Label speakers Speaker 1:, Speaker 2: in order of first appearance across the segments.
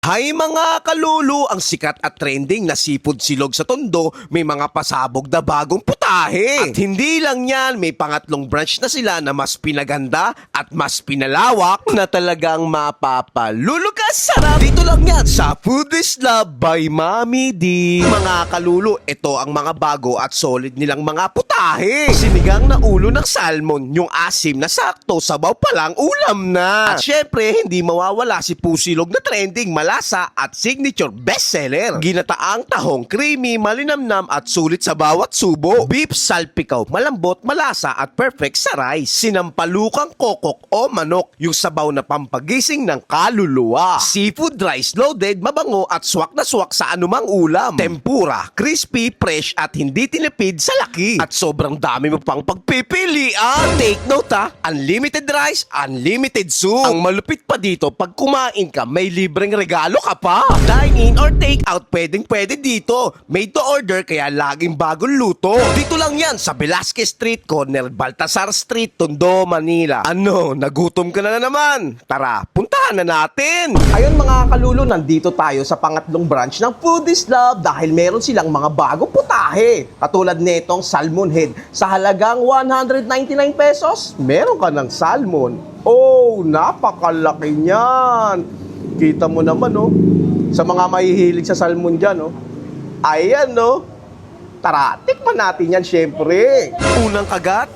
Speaker 1: Hay mga kalulu, ang sikat at trending na seafood silog sa Tondo may mga pasabog na bagong putahe. At hindi lang yan, may pangatlong branch na sila na mas pinaganda at mas pinalawak na talagang mapapalulukas sarap. Dito lang yan sa Food is Love by Mami D. Mga kalulu, ito ang mga bago at solid nilang mga putahe. Sinigang na ulo ng salmon, yung asim na sakto, sabaw pa lang ulam na. At syempre, hindi mawawala si Pusilog na trending, malasa at signature bestseller. Ginataang tahong, creamy, malinamnam at sulit sa bawat subo. Beef salpikaw, malambot, malasa at perfect sa rice. Sinampalukang kokok o manok, yung sabaw na pampagising ng kaluluwa. Seafood rice loaded, mabango at swak na swak sa anumang ulam. Tempura, crispy, fresh at hindi tinipid sa laki. At sobrang dami mo pang pagpipilian. Take note ha, unlimited rice, unlimited soup. Ang malupit pa dito, pag kumain ka, may libreng regalo ka pa. Dine in or take out, pwedeng-pwede dito. Made to order, kaya laging bagong luto. Dito lang yan sa Velasquez Street, corner Baltasar Street, Tondo, Manila. Ano, nagutom ka na naman? Tara, puntahan na natin. Ayun mga kalulu, nandito tayo sa pangatlong branch ng Food is Love dahil meron silang mga bagong putahe. Katulad netong salmon head. Sa halagang 199 pesos, meron ka ng salmon. Oh, napakalaki niyan. Kita mo naman, oh. Sa mga mahihilig sa salmon dyan, oh. Ayan, oh. Tara, tikman natin yan, syempre. Unang kagat.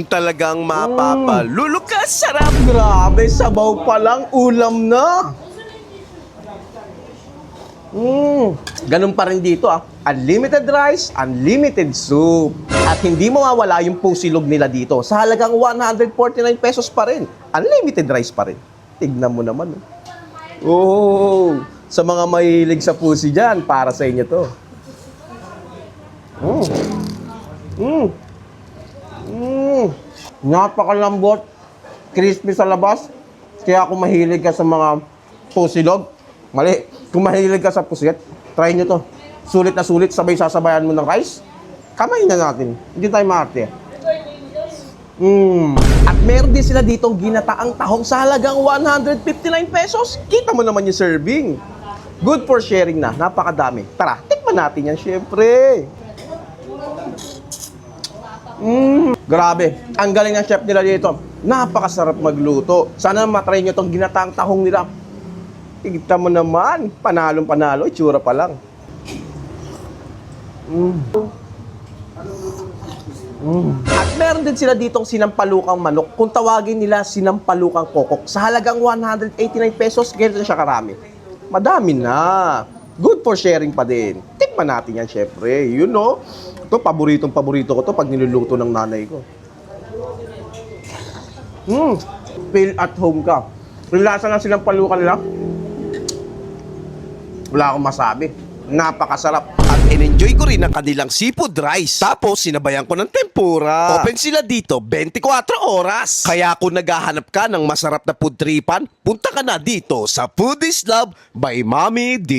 Speaker 1: Talagang mapapalulukas. Sarap. Grabe, sabaw pa lang, ulam na. Ganun pa rin dito Unlimited rice, unlimited soup. At hindi mawawala yung pusilog nila dito. Sa halagang 149 pesos pa rin. Unlimited rice pa rin. Tignan mo naman. Oh, sa mga mahilig sa pusi dyan, para sa inyo to. Napakalambot. Crispy sa labas. Kaya kung mahilig ka sa mga pusilog, mali. Kung mahilig ka sa pusit, try nyo to. Sulit na sulit, sabay sasabayan mo ng rice. Kamayin na natin. Hindi tayo maarte. At meron din sila ditong ginataang tahong sa halagang 159 pesos. Kita mo naman yung serving. Good for sharing na. Napakadami. Tara, tikman natin yan, syempre. Grabe. Ang galing ng chef nila dito. Napakasarap magluto. Sana matry nyo tong ginataang tahong nila. Kita mo naman, panalong-panalo, itsura pa lang. At meron din sila ditong sinampalukang manok. Kung tawagin nila sinampalukang kokok. Sa halagang 189 pesos, ganito siya karami. Madami na. Good for sharing pa din. Tikman natin yan, syempre. You know, ito, paboritong-paborito ko to pag niluluto ng nanay ko. Feel at home ka. Lasa ng sinampalukan nila. Wala akong masabi. Napakasarap. At in-enjoy ko rin ang kanilang seafood rice. Tapos sinabayan ko ng tempura. Open sila dito 24 oras. Kaya kung naghahanap ka ng masarap na food tripan, punta ka na dito sa Food is Love by Mami D.